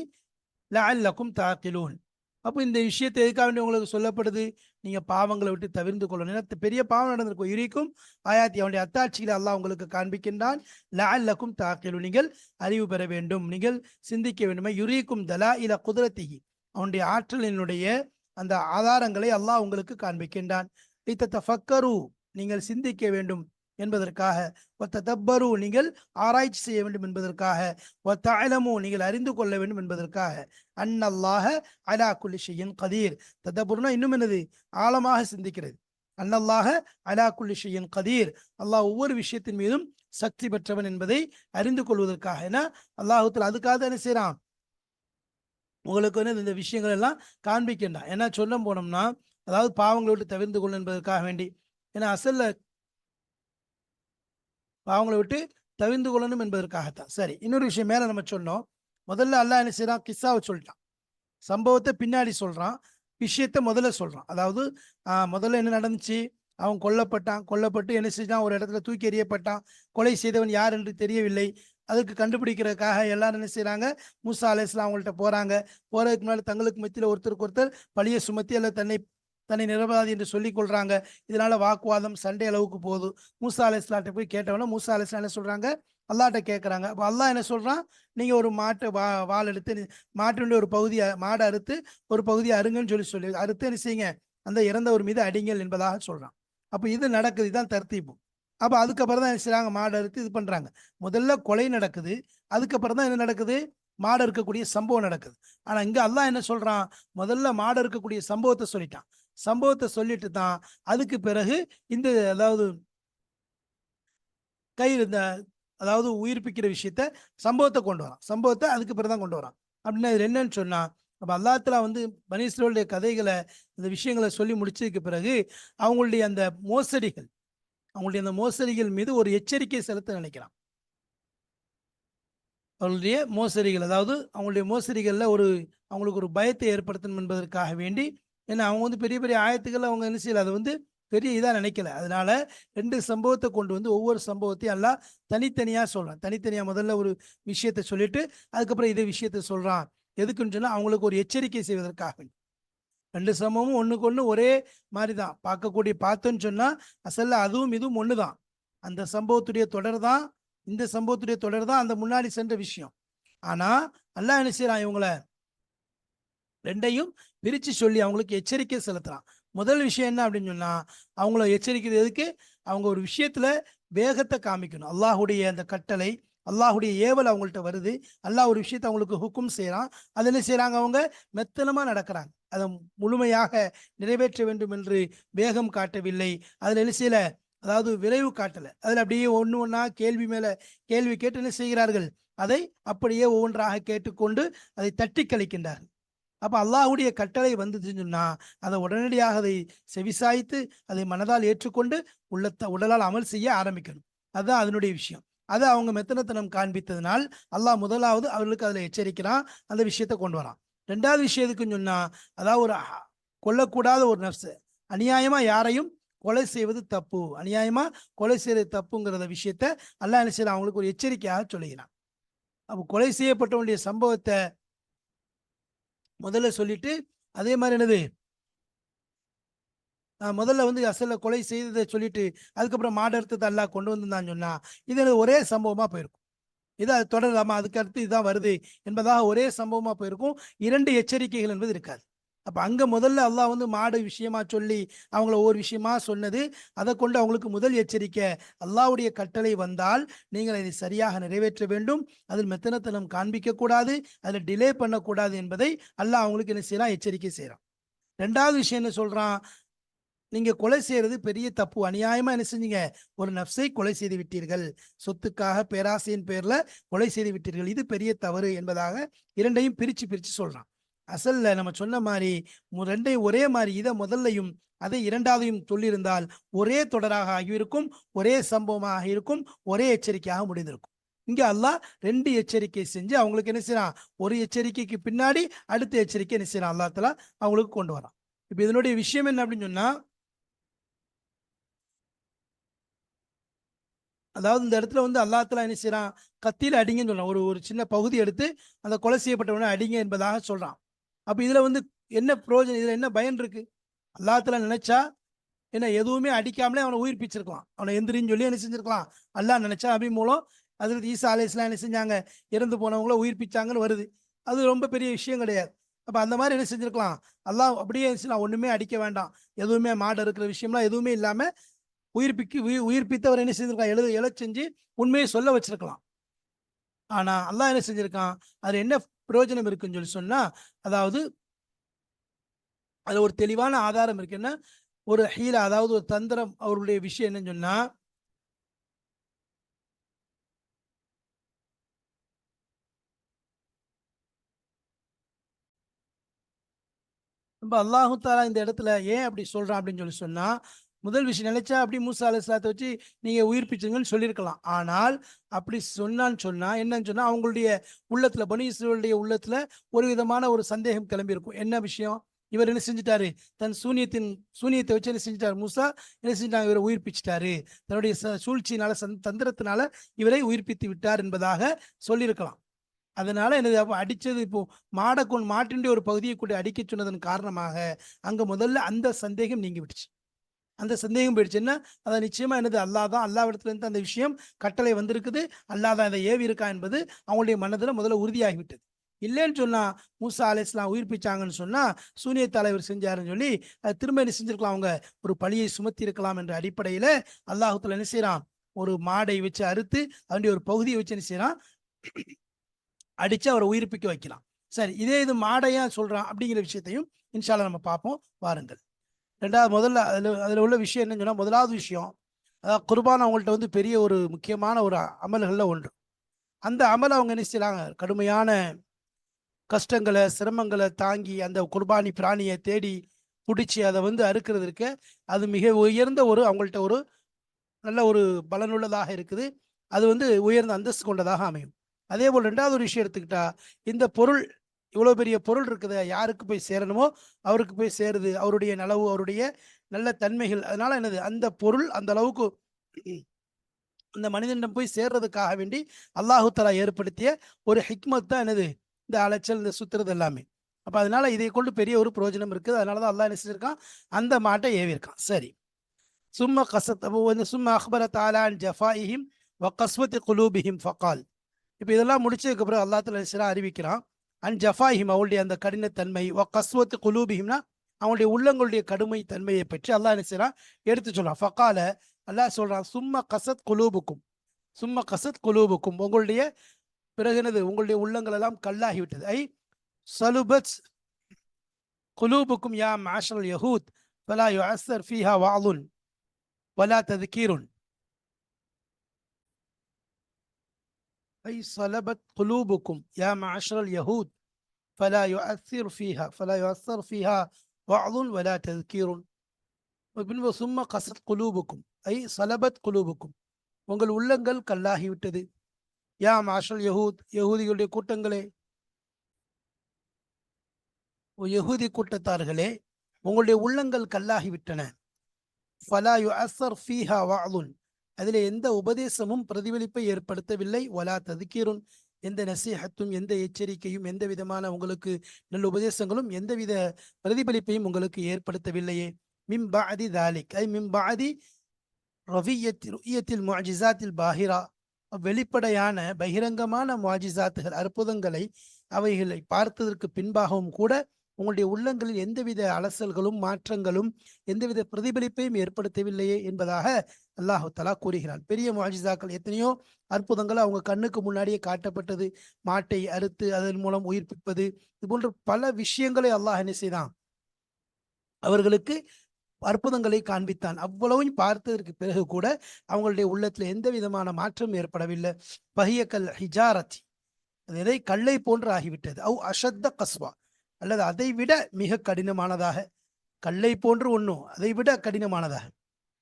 லஅல்லக்கும் தாக்கிலூன். அப்போ இந்த விஷயத்தை எதுக்காக வேண்டி உங்களுக்கு சொல்லப்படுது. நீங்க பாவங்களை விட்டு தவிர்ந்து கொள்ளணும். ஏன்னா பெரிய பாவம் நடந்திருக்கும். யுரீக்கும் ஆயாத்தி, அவனுடைய அத்தாட்சிகளை அல்லாஹ் உங்களுக்கு காண்பிக்கின்றான். லஅல்லக்கும் தாக்கிலூன், நீங்கள் அறிவு பெற வேண்டும், நீங்கள் சிந்திக்க வேண்டுமே. யுரீக்கும் தலாயில குத்ரத்திஹி, அவனுடைய ஆற்றலினுடைய அந்த ஆதாரங்களை அல்லாஹ் உங்களுக்கு காண்பிக்கின்றான். லித்தஃபக்கரு, நீங்கள் சிந்திக்க வேண்டும் என்பதற்காக. வத்ததப்பரு, நீங்கள் ஆராய்ச்சி செய்ய வேண்டும் என்பதற்காக. வத்தஅலமு, நீங்கள் அறிந்து கொள்ள வேண்டும் என்பதற்காக. அன்னல்லாஹ அலா குல்லி ஷைஇன் கதீர். ததப்பருனா இன்னும் என்னது ஆழமாக சிந்திக்கிறது. அன்னல்லாஹ அலா குல்லி ஷைஇன் கதீர், அல்லாஹ் ஒவ்வொரு விஷயத்தின் மீதும் சக்தி பெற்றவன் என்பதை அறிந்து கொள்வதற்காக. ஏன்னா அல்லாஹுத்தாலா அதுக்காக என்ன செய்யறான். உங்களுக்கு வந்து இந்த விஷயங்கள் எல்லாம் காண்பிக்கின்றான். ஏன்னா சொல்ல போனோம்னா அதாவது பாவங்களை விட்டு தவிர்ந்து கொள்ளும் என்பதற்காக வேண்டி. ஏன்னா அசல்ல பாவங்களை விட்டு தவிர்ந்து கொள்ளணும் என்பதற்காகத்தான். சரி, இன்னொரு விஷயம் மேல நம்ம சொன்னோம். முதல்ல அல்லாஹ் என்ன செய்யறான். கிஸ்ஸாவை சொல்லிட்டான். சம்பவத்தை பின்னாடி சொல்றான். விஷயத்தை முதல்ல சொல்றான். அதாவது முதல்ல என்ன நடந்துச்சு. அவன் கொல்லப்பட்டு என்ன செஞ்சான். ஒரு இடத்துல தூக்கி எறியப்பட்டான். கொலை செய்தவன் யார் என்று தெரியவில்லை. அதுக்கு கண்டுபிடிக்கிறதுக்காக எல்லாரும் என்ன செய்யறாங்க. மூசா அலைஹிஸ்ஸலாம் அவங்கள்ட்ட போறாங்க. போறதுக்கு முன்னாடி தங்களுக்கு மத்தியில் ஒருத்தருக்கு ஒருத்தர் பழிய சுமத்தி அல்ல தன்னை நிரபராதி என்று சொல்லிக் கொள்றாங்க. இதனால வாக்குவாதம் சண்டை அளவுக்கு போகுது. மூசா அலைஹிஸ்ஸலாம்ட்ட போய் கேட்டவன மூசா அலைஹிஸ்ஸலாம் என்ன சொல்றாங்க. அல்லாஹ்ட்ட கேட்கறாங்க. அப்போ அல்லாஹ் என்ன சொல்றான். நீங்க ஒரு மாட்டை வாள் எடுத்து மாட்டினுடைய ஒரு பகுதியை மாடை அறுத்து ஒரு பகுதியை அருங்கன்னு சொல்லி அறுத்து என்ன செய்யுங்க. அந்த இறந்தவர் மீது அடிங்கள் என்பதாக சொல்றான். அப்போ இது நடக்குது. இதுதான் தர்த்தீபு. அப்ப அதுக்கப்புறம் தான் என்ன செய்றாங்க, மாடு அறுத்து இது பண்றாங்க. முதல்ல கொலை நடக்குது, அதுக்கப்புறம் தான் என்ன நடக்குது, மாடு இருக்கக்கூடிய சம்பவம் நடக்குது. ஆனா இங்க அல்லாஹ் என்ன சொல்றான், முதல்ல மாடு இருக்கக்கூடிய சம்பவத்தை சொல்லிட்டான். சம்பவத்தை சொல்லிட்டு தான் அதுக்கு பிறகு இந்த அதாவது இந்த அதாவது உயிர்ப்பிக்கிற விஷயத்த சம்பவத்தை கொண்டு வரான். சம்பவத்தை அதுக்கு பிறகு தான் கொண்டு வரான். அப்படின்னா இது என்னன்னு சொன்னா, அப்ப அல்லாஹ் தஆலா வந்து பனி இஸ்ராயேலுடைய கதைகளை, இந்த விஷயங்களை சொல்லி முடிச்சதுக்கு பிறகு அவங்களுடைய அந்த மோசடிகள், அவங்களுடைய அந்த மோசடிகள் மீது ஒரு எச்சரிக்கை செலுத்த நினைக்கிறான். அவர்களுடைய மோசடிகள், அதாவது அவங்களுடைய மோசடிகள்ல அவங்களுக்கு ஒரு பயத்தை ஏற்படுத்தணும் என்பதற்காக வேண்டி, ஏன்னா அவங்க வந்து பெரிய பெரிய ஆயத்துக்கள் அவங்க என்ன செய்யல, அதை வந்து பெரிய இதா நினைக்கல. அதனால 2 சம்பவத்த கொண்டு வந்து ஒவ்வொரு சம்பவத்தையும் அல்லாஹ் தனித்தனியா சொல்றான். தனித்தனியா முதல்ல ஒரு விஷயத்த சொல்லிட்டு, அதுக்கப்புறம் இதே விஷயத்த சொல்றான். எதுக்குன்னு சொன்னா, அவங்களுக்கு ஒரு எச்சரிக்கை செய்வதற்காக வேண்டி. 2 சம்பவமும் ஒண்ணுக்கு ஒண்ணு ஒரே மாரி தான். பார்த்தோன்னு சொன்னா, அசல்ல அதுவும் இதுவும் ஒண்ணு தான். அந்த சம்பவத்துடைய தொடர் தான், இந்த சம்பவத்துடைய தொடர் தான் அந்த முன்னாடி சென்ற விஷயம். ஆனா, அல்லாஹ் என்ன செய்றான், இவங்கள 2யும் பிரிச்சு சொல்லி அவங்களுக்கு எச்சரிக்கை செலுத்துறான். முதல் விஷயம் என்ன அப்படின்னு சொன்னா, அவங்கள எச்சரிக்கிறது எதுக்கு? அவங்க ஒரு விஷயத்துல வேகத்த காமிக்கணும். அல்லாஹ்வுடைய அந்த கட்டளை, அல்லாஹ்வுடைய ஏவல் அவங்கள்ட்ட வருது. அல்லாஹ் ஒரு விஷயத்த அவங்களுக்கு ஹுக்கும் செய்றான். அத என்ன செய்றாங்க அவங்க? மெத்தனமா நடக்குறாங்க. அத முழுமையாக நிறைவேற்ற வேண்டும் என்று வேகம் காட்டவில்லை. அதுல என்ன செய்யல? அதாவது விரைவு காட்டல. அதுல அப்படியே ஒண்ணு ஒண்ணா கேள்வி மேல கேள்வி கேட்டு என்ன செய்கிறார்கள்? அதை அப்படியே ஒவ்வொன்றாக கேட்டுக்கொண்டு அதை தட்டி கழிக்கின்றார்கள். அப்ப அல்லாஹ்வுடைய கட்டளை வந்துச்சுன்னு சொன்னா, அத உடனடியாக அதை செவிசாய்த்து, அதை மனதால் ஏற்றுக்கொண்டு, உடலால் அமல் செய்ய ஆரம்பிக்கணும். அதுதான் அதனுடைய விஷயம். அத அவங்க மெத்தனத்தனம் காண்பித்ததனால், அல்லாஹ் முதலாவது அவர்களுக்கு அதுல எச்சரிக்கிறான். அந்த விஷயத்த கொண்டு வரான். 2வது விஷயம் எதுக்குன்னு சொன்னா, அதாவது கொல்லக்கூடாத ஒரு நஃப்ஸ, அநியாயமா யாரையும் கொலை செய்வது தப்பு. அநியாயமா கொலை செய்வது தப்புங்கிறத விஷயத்த அல்லாஹ் என்ன செய்றான், அவங்களுக்கு ஒரு எச்சரிக்கையாக சொல்லுகிறான். அப்ப கொலை செய்யப்பட்டவனுடைய சம்பவத்த முதல்ல சொல்லிட்டு, அதே மாரி என்னது, முதல்ல வந்து அசல்ல கொலை செய்தத சொல்லிட்டு, அதுக்கப்புறம் மாடு அறுத்தத அல்லாஹ் கொண்டு வந்திருந்தான்னு சொன்னா, இது ஒரே சம்பவமா போயிருக்கும். இது அது தொடராம அதுக்கு அடுத்து இதுதான் வருது என்பதாக ஒரே சம்பவமா போயிருக்கும். 2 எச்சரிக்கைகள் என்பது இருக்காது. அப்ப அங்க முதல்ல அல்லாஹ் வந்து மாடு விஷயமா சொல்லி, அவங்கள ஒவ்வொரு விஷயமா சொன்னது, அதக் கொண்டு அவங்களுக்கு முதல் எச்சரிக்கை, அல்லாஹ்வுடைய கட்டளை வந்தால், நீங்கள் அதை சரியாக நிறைவேற்ற வேண்டும். அதில் மெத்தனத்தனம் காண்பிக்கக் கூடாது. அதில டிலே பண்ணக்கூடாது என்பதை அல்லாஹ் அவங்களுக்கு என்ன செய்றான்? எச்சரிக்கை செய்றான். 2வது விஷயம் என்ன சொல்றான்? நீங்க கொலை செய்யறது பெரிய தப்பு. அநியாயமா என்ன செஞ்சீங்க? ஒரு நஃப்ஸை கொலை செய்து விட்டீர்கள். சொத்துக்காக பேராசையின் பேர்ல கொலை செய்து விட்டீர்கள். இது பெரிய தவறு என்பதாக 2யும் பிரிச்சு பிரிச்சு சொல்றான். அசல்ல நம்ம சொன்ன மாரி 2யும் ஒரே மாரி இத முதல்லையும், அதை 2வதையும் சொல்லியிருந்தால், ஒரே தொடராக ஆகியிருக்கும், ஒரே சம்பவமாக இருக்கும், ஒரே எச்சரிக்கையாக முடிந்திருக்கும். இங்க அல்லாஹ் 2 எச்சரிக்கை செஞ்சு அவங்களுக்கு என்ன செய்றான்? ஒரு எச்சரிக்கைக்கு பின்னாடி அடுத்த எச்சரிக்கை என்ன செய்றான்? அல்லாஹ் தஆலா அவங்களுக்கு கொண்டு வரான். இப்ப இதனுடைய விஷயம் என்ன அப்படின்னு சொன்னா, அதாவது இந்த இடத்துல வந்து அல்லாஹ் தஆலா என்ன செய்றான்? கத்தியில அடிங்கன்னு சொல்றான். ஒரு ஒரு சின்ன பகுதி எடுத்து அந்த கொலை செய்யப்பட்டவன அடிங்க என்பதாக சொல்றான். அப்ப இதுல வந்து என்ன பிரயோஜனம்? இதுல என்ன பயன் இருக்கு? அல்லாஹ் தஆலா நினைச்சா என்ன எதுவுமே அடிக்காமலே அவன உயிர்ப்பிச்சிருக்கலாம். அவன எந்திரின்னு சொல்லி என்ன செஞ்சிருக்கலாம்? அல்லாஹ் நினைச்சா நபி மூலம் ஹஜ்ரத் ஈசா அலைஹிஸ்ஸலாம் என்ன செஞ்சாங்க? இறந்து போனவங்கள உயிர்ப்பிச்சாங்கன்னு வருது. அது ரொம்ப பெரிய விஷயம் கிடையாது. அப்ப அந்த மாரி என்ன செஞ்சிருக்கலாம்? அல்லாஹ் அப்படியே என்ன செய்யலாம், ஒண்ணுமே அடிக்க வேண்டாம். எதுவுமே மாடு அறுக்கிற விஷயம்லாம் எதுவுமே இல்லாம உயிர்ப்பித்தவர் என்ன செஞ்சிருக்கான்? எழச் செஞ்சு உண்மையை சொல்ல வச்சிருக்கலாம். ஆனா அல்லாஹ் என்ன செஞ்சிருக்கான்? அதுல என்ன பிரயோஜனம் இருக்குன்னு சொல்லி சொன்னா, அதாவது அதுல ஒரு தெளிவான ஆதாரம் இருக்கு. என்ன? ஒரு ஹீலா, அதாவது ஒரு தந்திரம், அவருடைய விஷயம் என்னன்னு சொன்னா, இப்ப அல்லாஹு தஆலா இந்த இடத்துல ஏன் அப்படி சொல்றான் அப்படின்னு சொல்லி சொன்னா, முதல் விஷயம் நினைச்சா அப்படி மூசா அலைஹிஸ்ஸலாத்த வச்சு நீங்க உயிர்ப்பிச்சுங்கன்னு சொல்லியிருக்கலாம். ஆனால் அப்படி சொன்னான்னு சொன்னா என்னன்னு சொன்னா, அவங்களுடைய உள்ளத்துல, பனி இஸ்ரவேலுடைய உள்ளத்துல ஒரு விதமான ஒரு சந்தேகம் கிளம்பியிருக்கும். என்ன விஷயம்? இவர் என்ன செஞ்சுட்டாரு? தன் சூனியத்தை வச்சு என்ன செஞ்சுட்டாரு? மூசா என்ன செஞ்சுட்டாங்க? இவரை உயிர்ப்பிச்சுட்டாரு. தன்னுடைய சூழ்ச்சியினால, தந்திரத்தினால இவரை உயிர்ப்பித்து விட்டார் என்பதாக சொல்லியிருக்கலாம். அதனால என்னது, அப்ப அடிச்சது இப்போ மாட்டினுடைய ஒரு பகுதியை கூட அடிக்கச் சொன்னதன் காரணமாக, அங்க முதல்ல அந்த சந்தேகம் நீங்கி விட்டுச்சு. அந்த சந்தேகம் போயிடுச்சுன்னா, அத நிச்சயமா என்னது, அல்லாஹ் தான், அல்லாஹ்விடத்திலிருந்து அந்த விஷயம் கட்டளை வந்திருக்குது. அல்லாஹ் தான் இதை ஏவி இருக்கான் என்பது அவங்களுடைய மனதில முதல்ல உறுதியாகிவிட்டது. இல்லைன்னு சொன்னா மூசா அலைஹிஸ்ஸலாம் உயிர்ப்பிச்சாங்கன்னு சொன்னா சூனிய தலைவர் செஞ்சாருன்னு சொல்லி திரும்ப என்ன செஞ்சிருக்கலாம், அவங்க ஒரு பழியை சுமத்தி இருக்கலாம் என்ற அடிப்படையில அல்லாஹ் தஆலா என்ன செய்யறான், ஒரு மாடை வச்சு அறுத்து அதனுடைய ஒரு பகுதியை வச்சு என்ன செய்யறான், அடிச்சு அவரை உயிர்ப்பிக்க வைக்கலாம். சரி, இதே இது மாடையா சொல்றான் அப்படிங்கிற விஷயத்தையும் இன்ஷா அல்லாஹ் நம்ம பார்ப்போம் வாருங்கள். ரெண்டாவது முதல்ல அதுல உள்ள விஷயம் என்னன்னு சொன்னா, முதலாவது விஷயம், அதாவது குர்பான் அவங்கள்ட்ட வந்து பெரிய ஒரு முக்கியமான ஒரு அமல்கள்ல ஒன்று. அந்த அமலை அவங்க என்ன செய்யறாங்க, கடுமையான கஷ்டங்களை சிரமங்களை தாங்கி அந்த குர்பானி பிராணியை தேடி பிடிச்சி அதை வந்து அறுக்கிறதுக்கு அது மிக உயர்ந்த ஒரு அவங்கள்ட்ட ஒரு நல்ல ஒரு பலனுள்ளதாக இருக்குது. அது வந்து உயர்ந்த அந்தஸ்து கொண்டதாக அமையும். அதே போல் ரெண்டாவது ஒரு விஷயம் எடுத்துக்கிட்டா, இந்த பொருள் இவ்வளோ பெரிய பொருள் இருக்குது, யாருக்கு போய் சேரணுமோ அவருக்கு போய் சேருது, அவருடைய நலவு அவருடைய நல்ல தன்மைகள், அதனால என்னது அந்த பொருள் அந்த அளவுக்கு அந்த மனிதனிடம் போய் சேர்றதுக்காக வேண்டி அல்லாஹு தஆலா ஏற்படுத்திய ஒரு ஹிக்மத் தான் என்னது, இந்த அலைச்சல் இந்த சுத்துறது எல்லாமே. அப்ப அதனால இதை கொண்டு பெரிய ஒரு பிரயோஜனம் இருக்குது. அதனாலதான் அல்லாஹ் என்ன செஞ்சிருக்கான், அந்த மாட்டை ஏவிருக்கான். சரி, சும்ம கசத் சும்ம அக்பர தஆலா அன் ஜஃபாஇஹிம் வ கஸ்வத்தி குலூபிஹிம் ஃபகால். இப்போ இதெல்லாம் முடிச்சதுக்கு அப்புறம் அல்லாஹ் தஆலா என்ன அறிவிக்கிறான், அன் ஜஃபாஹிம் அவங்களுடைய அந்த கடினத்தன்மை, வ கஸ்வத்து குலூபிஹிம்னா அவங்களுடைய உள்ளங்களுடைய கடுமை தன்மையை பற்றி அல்லாஹ் என்ன செய்யறான், எடுத்து சொல்றான். ஃபகால அல்லாஹ் சொல்றான், சும்ம கசத் குலூபுக்கும், சும்ம கசத் குலூபுக்கும், உங்களுடைய பிறகு என்னது, உங்களுடைய உள்ளங்கள் எல்லாம் கல்லாகிவிட்டது. ஐ சலுபத் குலூபுக்கும் யா மாஷரல் யஹூத் ஃபலா யுஅஸ்ஸர் ஃபீஹா வஅதுன் வலா தذكீருன். ஐ சலபத் குலூபுக்கும் யா மாஷரல் யஹூத் ஃபலா யுஅஸ்ஸர் ஃபீஹா வஅதுன் வலா தذكீருன். பின்பு சும்ம கசத் குலூபுக்கும் ஐ சலபத் குலூபுக்கும், உங்கள் உள்ளங்கள் கல்லாகிவிட்டது. யா மாஷல் யஹூத், யஹூதிகளுடைய கூட்டங்களே, யஹூதி கூட்டத்தார்களே, உங்களுடைய உள்ளங்கள் கல்லாகிவிட்டன. ஃபலா யுஅஸ்ஸர் ஃபீஹா வஅதுன், அதிலே எந்த உபதேசமும் பிரதிபலிப்பை ஏற்படுத்தவில்லை. வலா தذكீருன், எந்த நசீஹத்தும் எந்த எச்சரிக்கையும் எந்த விதமான உங்களுக்கு நல்ல உபதேசங்களும் எந்தவித பிரதிபலிப்பையும் உங்களுக்கு ஏற்படுத்தவில்லையே. மின் பஅதி தாலிக் ஐ மின் பஅதி ருஇயத்தில் முஅஜிஸாத்தில் பாஹிரா, வெளிப்படையான பகிரங்கமான முஅஜிஸாத்துகள் அற்புதங்களை அவைகளை பார்த்ததற்கு பின்பாகவும் கூட உங்களுடைய உள்ளங்களில் எந்தவித அலசல்களும் மாற்றங்களும் எந்தவித பிரதிபலிப்பையும் ஏற்படுத்தவில்லையே என்பதாக அல்லாஹு தஆலா கூறுகிறான். பெரிய முஅஜிஸாக்கள் எத்தனையோ அற்புதங்கள் அவங்க கண்ணுக்கு முன்னாடியே காட்டப்பட்டது. மாட்டை அறுத்து அதன் மூலம் உயிர்ப்பிப்பது, இது போன்ற பல விஷயங்களை அல்லாஹ் என்ன செய்தான், அவர்களுக்கு அற்புதங்களை காண்பித்தான். அவ்வளவும் பார்த்ததற்கு பிறகு கூட அவங்களுடைய உள்ளத்துல எந்த விதமான மாற்றம் ஏற்படவில்லை. பஹியக்கல் ஹிஜாரத்தி, அது எதை கல்லை போன்று ஆகிவிட்டது. அவ் அஷத்த கஸ்வா, அல்லது அதை விட மிக கடினமானதாக, கல்லை போன்று ஒன்றும் அதை விட கடினமானதாக.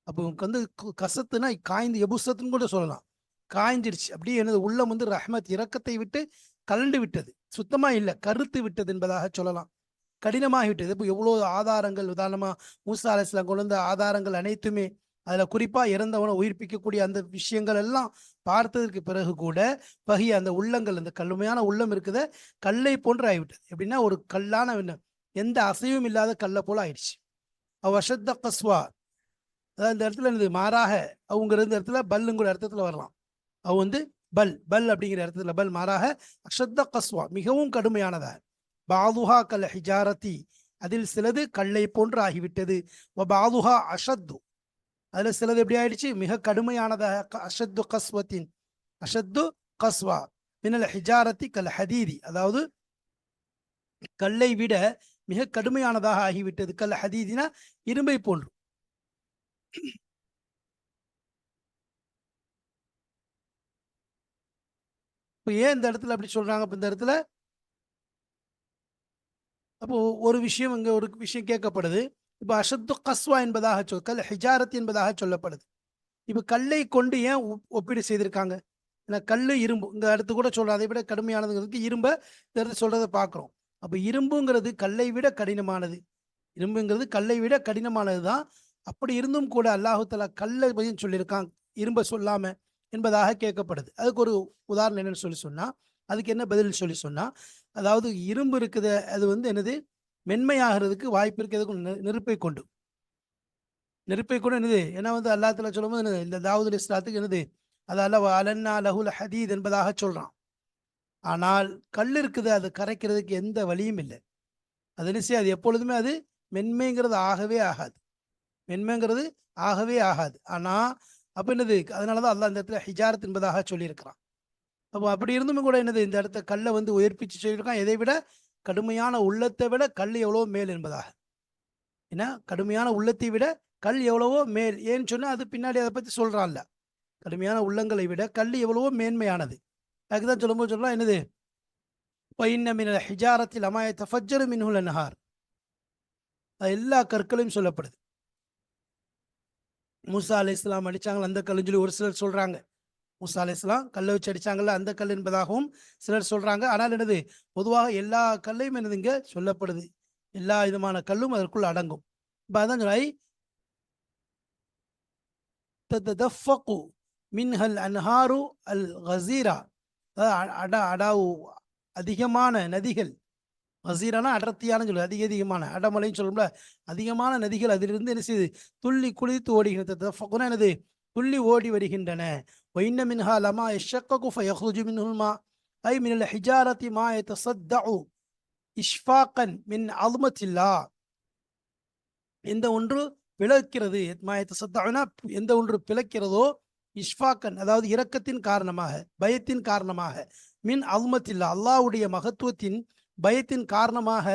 அப்போ வந்து கசத்துனா காய்ந்து எபுசத்துன்னு கூட சொல்லலாம், காய்ஞ்சிருச்சு அப்படியே. எனது உள்ளம் வந்து ரஹ்மத் இரக்கத்தை விட்டு கலண்டு விட்டது, சுத்தமா இல்லை கருத்து விட்டது என்பதாக சொல்லலாம். கடினமாகிவிட்டது. இப்போ எவ்வளோ ஆதாரங்கள், உதாரணமா மூசா அலைஹிஸ்ஸலாம் கொண்டு வந்த ஆதாரங்கள் அனைத்துமே, அதுல குறிப்பா இறந்தவனை உயிர்ப்பிக்கக்கூடிய அந்த விஷயங்கள் எல்லாம் பார்த்ததற்கு பிறகு கூட பகிய அந்த உள்ளங்கள், அந்த கல்லுமையான உள்ளம் இருக்குத கல்லை போன்று ஆகிவிட்டது. எப்படின்னா ஒரு கல்லான எந்த அசைவும் இல்லாத கல்லை போல ஆயிடுச்சு. வஷத்த கஸ்வா, அதாவது இந்த இடத்துல என்னது மாறாக, அவங்கிற இந்த இடத்துல பல்லுங்கிற அர்த்தத்துல வரலாம். அவ வந்து பல் பல் அப்படிங்கிற இடத்துல பல் மாறாக அஷத்த கஸ்வா, மிகவும் கடுமையானதா. பாதுஹா கல் ஹிஜாரத்தி, அதில் சிலது கல்லை போன்று ஆகிவிட்டது. பாதுஹா அஷத்து, அதுல சிலது எப்படி ஆயிடுச்சு, மிக கடுமையானதாக. அஷத்து கஸ்வத்தின், அஷத்து கஸ்வா மினல் ஹிஜாரத்தி கல் ஹதீதி, அதாவது கல்லை விட மிக கடுமையானதாக ஆகிவிட்டது. கல் ஹதீதினா இரும்பை போன்று. இப்போ ஏன் இந்த இடத்துல அப்படி சொல்றாங்க, இப்போ இந்த இடத்துல அப்போ ஒரு விஷயம், இங்க ஒரு விஷயம் கேட்கப்படுது. இப்போ அஷத்து கஸ்வா என்பதாக கல் ஹிஜாரத் என்பதாக சொல்லப்படுது. இப்போ கல்லை கொண்டு ஏன் ஒப்பீடு செய்திருக்காங்க? ஏன்னா கல் இரும்பு இந்த இடத்து கூட சொல்ற அதை விட கடுமையானதுங்கிறதுக்கு இரும்பை இந்த இடத்துல சொல்றதை பார்க்குறோம். அப்போ இரும்புங்கிறது கல்லை விட கடினமானது, இரும்புங்கிறது கல்லை விட கடினமானது தான். அப்படி இருந்தும் கூட அல்லாஹு தஆலா கல்லை பற்றி சொல்லியிருக்கான், இரும்பை சொல்லாம என்பதாக கேட்கப்படுது. அதுக்கு ஒரு உதாரணம் என்னன்னு சொல்லி சொன்னா, அதுக்கு என்ன பதில் சொல்லி சொன்னா, அதாவது இரும்பு இருக்குது, அது வந்து என்னது மென்மையாகிறதுக்கு வாய்ப்பு இருக்கிறதுக்கு நெருப்பை கொண்டு, நெருப்பை கூட என்னது, ஏன்னா வந்து அல்லாஹ் தஆலா சொல்லும்போது என்னது, இந்த தாவூத் அலைஹிஸ்ஸலாத்துக்கு என்னது, அது அல்ல அலன்னா லஹுல் ஹதீத் என்பதாக சொல்றான். ஆனால் கல் இருக்குது, அது கரைக்கிறதுக்கு எந்த வழியும் இல்லை. அது என்ன செய்யாது, எப்பொழுதுமே அது மென்மைங்கிறது ஆகவே ஆகாது. மென்மைங்கிறது ஆகவே ஆகாது. ஆனா அப்ப என்னது, அதனாலதான் அல்லாஹ் இந்த இடத்துல ஹிஜாரத் என்பதாக சொல்லியிருக்கிறான். அப்போ அப்படி இருந்தும் கூட என்னது, இந்த இடத்த கல்லை வந்து உயர்ப்பிச்சு சொல்லியிருக்கான். எதை விட கடுமையான உள்ளத்தை விட கல் எவ்வளவோ மேல் என்பதாக. ஏன்னா கடுமையான உள்ளத்தை விட கல் எவ்வளவோ மேல். ஏன்னு சொன்னா அது பின்னாடி அதை பத்தி சொல்றான்ல. கடுமையான உள்ளங்களை விட கல் எவ்வளவோ மேன்மையானது. அதுக்குதான் சொல்லும்போது சொல்லலாம் என்னது, وَإِنَّ مِنَ الْحِجَارَةِ لَمَا يَتَفَجَّرُ مِنْهُ الْأَنْهَارُ. அது எல்லா கற்களையும் சொல்லப்படுது. மூசா அலைஹிஸ்ஸலாம் அடிச்சாங்களா அந்த கல்லுன்னு சொல்லி ஒரு சிலர் சொல்றாங்க. மூசா அலைஹிஸ்ஸலாம் கல்லை வச்சு அடிச்சாங்கல்ல அந்த கல் என்பதாகவும் சிலர் சொல்றாங்க. ஆனால் என்னது, பொதுவாக எல்லா கல்லையும் என்னது இங்க சொல்லப்படுது. எல்லா விதமான கல்லும் அதற்குள் அடங்கும். இப்ப அதான் சொல்ல தத்ததஃபகு மின்ஹல் அன்ஹாரு அல் கசீரா. அடாவு அதிகமான நதிகள். கசீரானா அடர்த்தியான சொல்லுது, அதிக அதிகமான அடமலைன்னு சொல்லும்ல, அதிகமான நதிகள் அதிலிருந்து என்ன செய்யுது, துள்ளி குளித்து ஓடுகிறது. தத்தஃபகுனா என்னது, துள்ளி ஓடி வருகின்றன. وإن منها لما يشقق فيخرج منه الماء أي من الحجارة ما يتصدع إشفاقا من عظمة الله. எந்த ஒன்று பிளக்கிறது, மாயத்தை சத்தாவினா எந்த ஒன்று பிளக்கிறதோ, இஷ்ஃபாக்கன் அதாவது இரக்கத்தின் காரணமாக, பயத்தின் காரணமாக, மின் அல்மத்தில்லா அல்லாஹ்வுடைய மகத்துவத்தின் பயத்தின் காரணமாக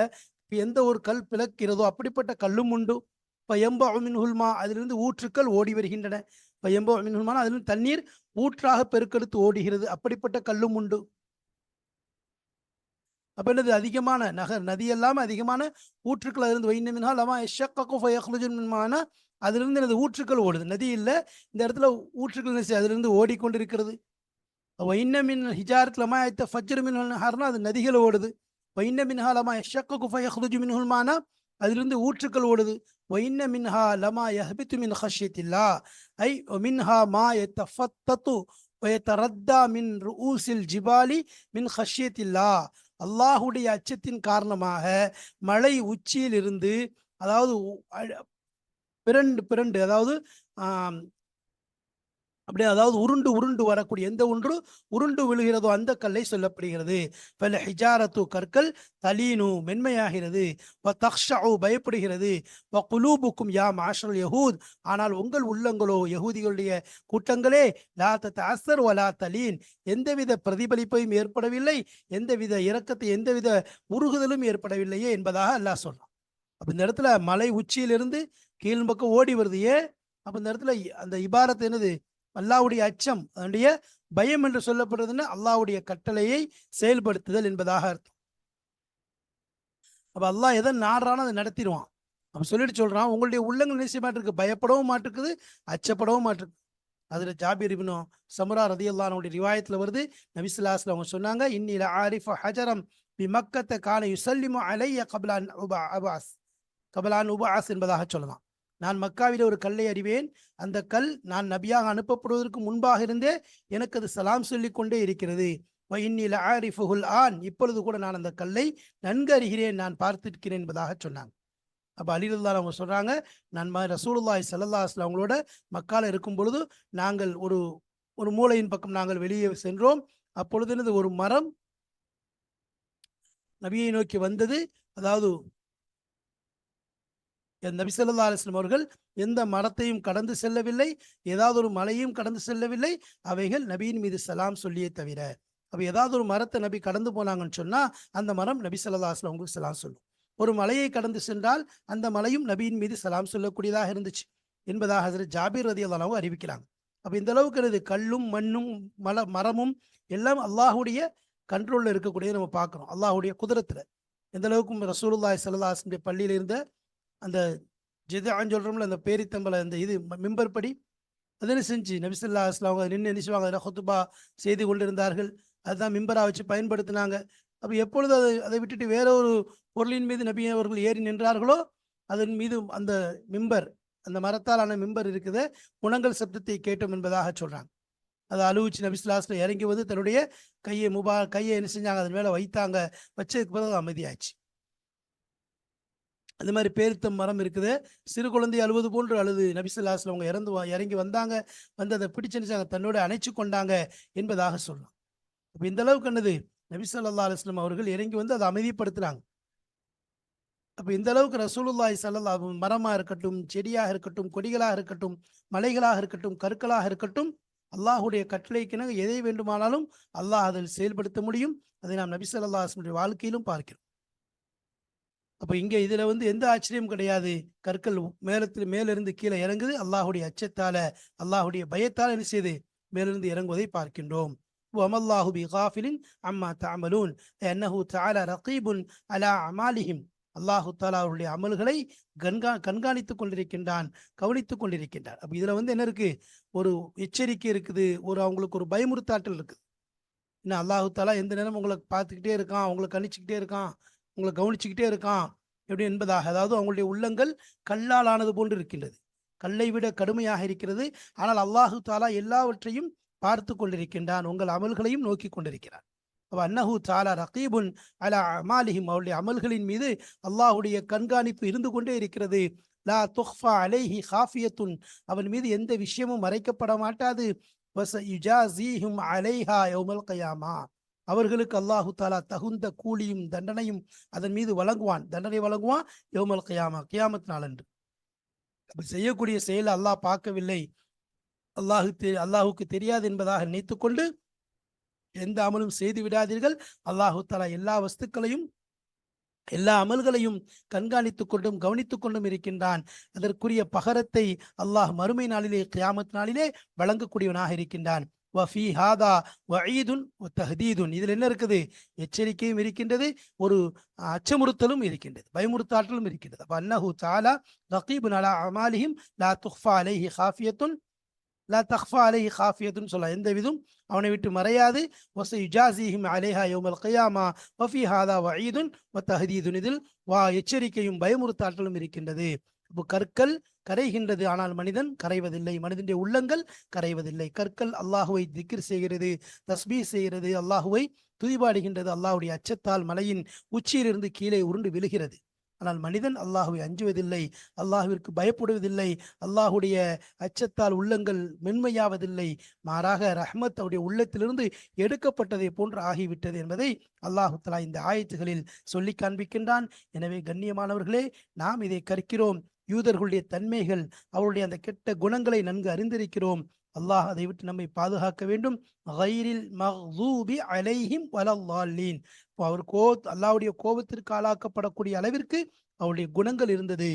எந்த ஒரு கல் பிளக்கிறதோ அப்படிப்பட்ட கல்லும் உண்டு. இப்போ எம்பா மின்ஹுல்மா அதிலிருந்து ஊற்றுக்கள் ஓடி வருகின்றன. இப்போ எம்பா மின்ஹுல்மா அதிலிருந்து தண்ணீர் ஊற்றாக பெருக்கெடுத்து ஓடுகிறது, அப்படிப்பட்ட கல்லும் உண்டு. அப்ப என்னது, அதிகமான நதி எல்லாமே அதிகமான ஊற்றுக்கள் இருந்து வைனமின்ஹா லமா யஷக்ககு ஃபயக்ருஜு மின்மானா அதிலிருந்து எனது ஊற்றுக்கள் ஓடுது. நதி இல்லை இந்த இடத்துல, ஊற்றுக்கள் அதிலிருந்து ஓடிக்கொண்டிருக்கிறது. வைன்ன மின் ஹிஜாரத் லமா யத்தஃபஜ்ஜரு மின்ஹுல் நஹர்னா அது நதிகள் ஓடுது. வைன்ன மின்ஹா லமா யஷக்ககு ஃபயக்ருஜு மின்ஹுல் மானா அதிலிருந்து ஊற்றுக்கள் ஓடுது. வைன்ன மின்ஹா லமா யஹ்பித்து மின் ஹஷ்யத்தில்லா ஐ மின்ஹா மா யத்தஃபத்தது வயத்தரத்தா மின் ருஊசில் ஜிபாலி மின் ஹஷ்யத்தில்லா. அல்லாஹுடைய அச்சத்தின் காரணமாக மலை உச்சியில் இருந்து, அதாவது பிறண்டு பிறண்டு அதாவது அப்படியே அதாவது உருண்டு உருண்டு வரக்கூடிய எந்த ஒன்று உருண்டு விழுகிறதோ அந்த கல்லை சொல்லப்படுகிறது. பல ஹிஜாரத்து கற்கள் தலீனு மென்மையாகிறது, தக்ஷஉ பயப்படுகிறது, குலூபுக்கும் யா மாஷல் யஹூத் ஆனால் உங்கள் உள்ளங்களோ யஹூதிகளுடைய கூட்டங்களே லா தத்தஅஸ்ஸர் வலா தலீன் எந்தவித பிரதிபலிப்பையும் ஏற்படவில்லை, எந்தவித இரக்கத்தை எந்தவித உருகுதலும் ஏற்படவில்லையே என்பதாக அல்லாஹ் சொல்றான். அப்ப இந்த இடத்துல மலை உச்சியிலிருந்து கீழ் பக்கம் ஓடி வருது. ஏன் அப்ப இந்த இடத்துல அந்த இபாரத் என்னது, அல்லாஹ்வுடைய அச்சம், அதனுடைய பயம் என்று சொல்லப்படுறதுன்னு அல்லாஹ்வுடைய கட்டளையை செயல்படுத்துதல் என்பதாக அர்த்தம். அப்ப அல்லாஹ் எதை நாடுறானோ அதை நடத்திடுவான். அவன் சொல்லிட்டு சொல்றான், உங்களுடைய உள்ளங்கள் நிச்சயமா இருக்கு, பயப்படவும் மாட்டிருக்குது, அச்சப்படவும் மாட்டிருக்கு. அதுல ஜாபீர் இப்னு சமுரா ரலியல்லாஹு அன்ஹுடைய ரிவாயத்துல வருது, நபி ஸல்லல்லாஹு அலைஹி வஸல்லம் அவங்க சொன்னாங்க, இன்னி லஆரிஃபு ஹஜரம் பி மக்கத்த கான யுஸல்லிமு அலைய கப்ல அன் அபாஸ் கபலான் உபாஸ் என்பதாக சொல்லலாம். நான் மக்காவிலே ஒரு கல்லை அறிவேன், அந்த கல் நான் நபியாக அனுப்பப்படுவதற்கு முன்பாக இருந்தே எனக்கு அது சலாம் சொல்லிக் கொண்டே இருக்கிறது. இன்னில ஆரிஃபுல் ஆன் இப்பொழுது கூட நான் அந்த கல்லை நன்கு அறிகிறேன், நான் பார்த்திருக்கிறேன் என்பதாக சொன்னாங்க. அப்ப அலிரல்லா அவங்க சொல்றாங்க, நான் ரசூலுல்லாஹி ஸல்லல்லாஹு அலைஹி வஸல்லம் அவங்களோட மக்கால இருக்கும் பொழுது நாங்கள் ஒரு ஒரு மூலையின் பக்கம் நாங்கள் வெளியே சென்றோம். அப்பொழுது ஒரு மரம் நபியை நோக்கி வந்தது. அதாவது நபி ஸல்லல்லாஹு அலைஹி வஸல்லம் அவர்கள் எந்த மரத்தையும் கடந்து செல்லவில்லை, ஏதாவது ஒரு மலையும் கடந்து செல்லவில்லை, அவைகள் நபியின் மீது சலாம் சொல்லியே தவிர. அப்ப ஏதாவது ஒரு மரத்தை நபி கடந்து போனாங்கன்னு சொன்னா அந்த மரம் நபி ஸல்லல்லாஹு அலைஹி வஸல்லம் அவங்களுக்கு சலாம் சொல்லும். ஒரு மலையை கடந்து சென்றால் அந்த மலையும் நபியின் மீது சலாம் சொல்லக்கூடியதாக இருந்துச்சு என்பதாக ஹஜ்ரத் ஜாபீர் ரலியல்லாஹு அன்ஹு அறிவிக்கிறாங்க. அப்ப இந்த அளவுக்கு இது கல்லும் மண்ணும் மரமும் எல்லாம் அல்லாஹ்வுடைய கண்ட்ரோல்ல இருக்கக்கூடியதை நம்ம பார்க்கிறோம். அல்லாஹ்வுடைய குதிரத்துல எந்த அளவுக்கு ரசூலுல்லாஹி ஸல்லல்லாஹு அலைஹி வஸல்லம் பள்ளியில இருந்த அந்த ஜிதான்னு சொல்றோம்ல, அந்த பேரித்தம்பளை அந்த இது மிம்பர் படி அதில் செஞ்சு நபி ஸல்லல்லாஹு அலைஹி வஸல்லம் அவங்க நின்று நினைச்சுவாங்க, அதில் ஹுத்பா செய்து கொண்டிருந்தார்கள். அதுதான் மிம்பரா வச்சு பயன்படுத்தினாங்க. அப்போ எப்பொழுது அதை விட்டுட்டு வேற ஒரு பொருளின் மீது நபி அவர்கள் ஏறி நின்றார்களோ அதன் மீது அந்த மிம்பர், அந்த மரத்தாலான மிம்பர் இருக்குது, குணங்கள் சப்தத்தை கேட்டோம் என்பதாக சொல்றாங்க. அதை அழுவிச்சு நபி ஸல்லல்லாஹு அலைஹி வஸல்லம் இறங்கி வந்து தன்னுடைய கையை என்ன செஞ்சாங்க, அதன் மேலே வைத்தாங்க. வச்சதுக்கு பிறகு அமைதியாச்சு. அந்த மாதிரி பேரித்தம் மரம் இருக்குது, சிறு குழந்தை அழுவது போன்று அழுது நபி ஸல்லல்லாஹு அலைஹி வஸல்லம் அவங்க இறங்கி வந்தாங்க, வந்து அதை பிடிச்சு தன்னோட அணைச்சு கொண்டாங்க என்பதாக சொல்லலாம். அப்ப இந்த அளவுக்கு என்னது, நபி ஸல்லல்லாஹு அலைஹி வஸல்லம் அவர்கள் இறங்கி வந்து அதை அமைதிப்படுத்துறாங்க. அப்ப இந்த அளவுக்கு ரசூலுல்லாஹி ஸல்லல்லாஹு மரமா இருக்கட்டும், செடியாக இருக்கட்டும், கொடிகளாக இருக்கட்டும், மலைகளாக இருக்கட்டும், கற்களாக இருக்கட்டும், அல்லாஹ்வுடைய கட்டளைக்கிணங்க எதை வேண்டுமானாலும் அல்லாஹ் அதில் செயல்படுத்த முடியும். அதை நாம் நபி ஸல்லல்லாஹு அலைஹி வஸல்லம் வாழ்க்கையிலும் பார்க்கிறோம். அப்ப இங்க இதுல வந்து எந்த ஆச்சரியமும் கிடையாது. கற்கள் மேலிருந்து கீழே இறங்குது. அல்லாஹ்வுடைய அச்சத்தால, அல்லாஹ்வுடைய பயத்தால என்ன செய்யுது? மேலிருந்து இறங்குவதை பார்க்கின்றோம். வமல்லாஹு பிகாஃபிலின் அம்மா தஅமலூன் அன்னஹு தஆலா ரகீபுன் அலா அமாலிஹிம். அல்லாஹு தஆலா அவருடைய அமல்களை கண்காணித்துக் கொண்டிருக்கின்றான், கவனித்துக் கொண்டிருக்கின்றான். அப்ப இதுல வந்து என்ன இருக்கு? ஒரு எச்சரிக்கை இருக்குது. அவங்களுக்கு ஒரு பயமுறுத்தாட்டல் இருக்குது. ஏன்னா அல்லாஹு தஆலா எந்த நேரமும் உங்களை பார்த்துக்கிட்டே இருக்கான், உங்களை கணிச்சுக்கிட்டே இருக்கான், உங்களை கவனிச்சுக்கிட்டே இருக்கான் எப்படி என்பதாக. அதாவது அவங்களுடைய உள்ளங்கள் கல்லால் ஆனது போன்று இருக்கின்றது, கல்லை விட கடுமையாக இருக்கிறது. ஆனால் அல்லாஹு தாலா எல்லாவற்றையும் பார்த்து கொண்டிருக்கின்றான், உங்கள் அமல்களையும் நோக்கி கொண்டிருக்கிறான். அப்ப அன்னஹு தாலா ரகீபுன் அலா அமாலிஹிம், அவருடைய அமல்களின் மீது அல்லாஹுடைய கண்காணிப்பு இருந்து கொண்டே இருக்கிறது. லா துஃபா அலைஹி ஹாஃபியத்துன், அவன் மீது எந்த விஷயமும் மறைக்கப்பட மாட்டாது. வஸயுஜாஸீஹும் அலைஹா யௌமல் கியாமா, அவர்களுக்கு அல்லாஹு தாலா தகுந்த கூலியும் தண்டனையும் அதன் மீது வழங்குவான், தண்டனை வழங்குவான் யௌமல் கியாமா, கியாமத் நாளன்று. அப்படி செய்யக்கூடிய செயல் அல்லாஹ் பார்க்கவில்லை, அல்லாஹுக்கு தெரியாது என்பதாக நினைத்துக்கொண்டு எந்த அமலும் செய்து விடாதீர்கள். அல்லாஹு தாலா எல்லா வஸ்துக்களையும், எல்லா அமல்களையும் கண்காணித்துக் கொண்டும் கவனித்துக் கொண்டும் இருக்கின்றான். அதற்குரிய பகரத்தை அல்லாஹ் மறுமை நாளிலே, கியாமத் நாளிலே வழங்கக்கூடியவனாக இருக்கின்றான். வஃபீ ஹாதா வஈதுன் வதஹ்தீதுன், இதில் என்ன இருக்குது? எச்சரிக்கையும் இருக்கின்றது, ஒரு அச்சமுறுத்தலும் இருக்கின்றது, பயமுறுத்தாற்றலும் இருக்கின்றது. அப்ப அன்னஹு தஆலா ரகீபுன் அலா அமாலிஹிம் லா துஃபா அலைஹி காஃபியத்துன், லா தக்ஃபா அலைஹி காஃபியத்துன்னு சொல்லலாம், எந்த விதும் அவனை விட்டு மறையாது. வஸயுஜாஸீஹிம் அலைஹா யௌமல் கியாமா வஃபீ ஹாதா வஈதுன் வதஹ்தீதுன், இதில் எச்சரிக்கையும் பயமுறுத்தாற்றலும் இருக்கின்றது. இப்போ கற்கள் கரைகின்றது, ஆனால் மனிதன் கரைவதில்லை, மனிதனுடைய உள்ளங்கள் கரைவதில்லை. கற்கள் அல்லாஹுவை திக்ர் செய்கிறது, தஸ்பீஹ் செய்கிறது, அல்லாஹுவை துதிபாடுகின்றது, அல்லாஹுடைய அச்சத்தால் மலையின் உச்சியிலிருந்து கீழே உருண்டு விழுகிறது. ஆனால் மனிதன் அல்லாஹுவை அஞ்சுவதில்லை, அல்லாஹுவிற்கு பயப்படுவதில்லை, அல்லாஹுடைய அச்சத்தால் உள்ளங்கள் மென்மையாவதில்லை. மாறாக ரஹ்மத் அவருடைய உள்ளத்திலிருந்து எடுக்கப்பட்டதை போன்று ஆகிவிட்டது என்பதை அல்லாஹு தஆலா இந்த ஆயத்துகளில் சொல்லி காண்பிக்கின்றான். எனவே கண்ணியமானவர்களே, நாம் இதை கற்கிறோம். யூதர்களுடைய தன்மைகள், அவருடைய அந்த கெட்ட குணங்களை நன்கு அறிந்திருக்கிறோம். அல்லாஹ் அதை விட்டு நம்மை பாதுகாக்க வேண்டும். கைரில் மக்தூபி அலைஹிம் வலல்லாலீன், அவர் அல்லாஹ்வுடைய கோபத்திற்கு ஆளாக்கப்படக்கூடிய அளவிற்கு அவருடைய குணங்கள் இருந்தது.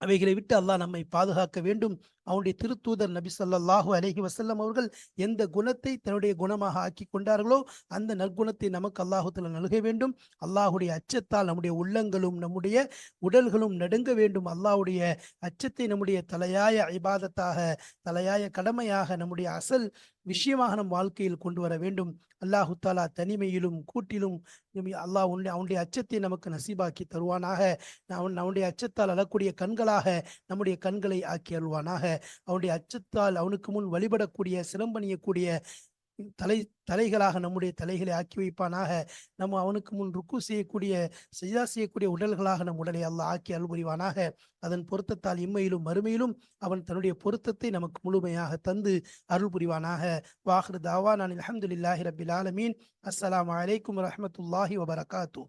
அவைகளை விட்டு அல்லாஹ் நம்மை பாதுகாக்க வேண்டும். அவனுடைய திருத்தூதர் நபி ஸல்லல்லாஹு அலைஹி வஸல்லம் அவர்கள் எந்த குணத்தை தன்னுடைய குணமாக ஆக்கி கொண்டார்களோ அந்த நற்குணத்தை நமக்கு அல்லாஹு தஆலா நல்க வேண்டும். அல்லாஹுடைய அச்சத்தால் நம்முடைய உள்ளங்களும் நம்முடைய உடல்களும் நடுங்க வேண்டும். அல்லாஹுடைய அச்சத்தை நம்முடைய தலையாய இபாதத்தாக, தலையாய கடமையாக, நம்முடைய அசல் விஷயமாக நம் வாழ்க்கையில் கொண்டு வர வேண்டும். அல்லாஹு தஆலா தனிமையிலும் கூட்டிலும் அல்லாஹ் அவனுடைய அச்சத்தை நமக்கு நசீபாக்கி தருவானாக. அவனுடைய அச்சத்தால் அழக்கூடிய கண்களாக நம்முடைய கண்களை ஆக்கி அருள்வானாக. அவனுடைய அச்சத்தால் அவனுக்கு முன் வழிபடக்கூடிய, சிரம்பணியக்கூடிய தலைகளாக நம்முடைய தலைகளை ஆக்கி வைப்பானாக. நம்ம அவனுக்கு முன் ருக்கு செய்யக்கூடிய, சஜ்தா செய்யக்கூடிய உடல்களாக நம் உடலை அல்லாஹ் ஆக்கி அருள் புரிவானாக. அதன் பொருத்தத்தால் இம்மையிலும் மறுமையிலும் அவன் தன்னுடைய பொருத்தத்தை நமக்கு முழுமையாக தந்து அருள் புரிவானாக. வாஹிரு தாவானா அல்ஹம்துலில்லாஹி ரப்பில் ஆலமீன். அஸ்ஸலாமு அலைக்கும் வரஹ்மத்துல்லாஹி வபரகாத்துஹு.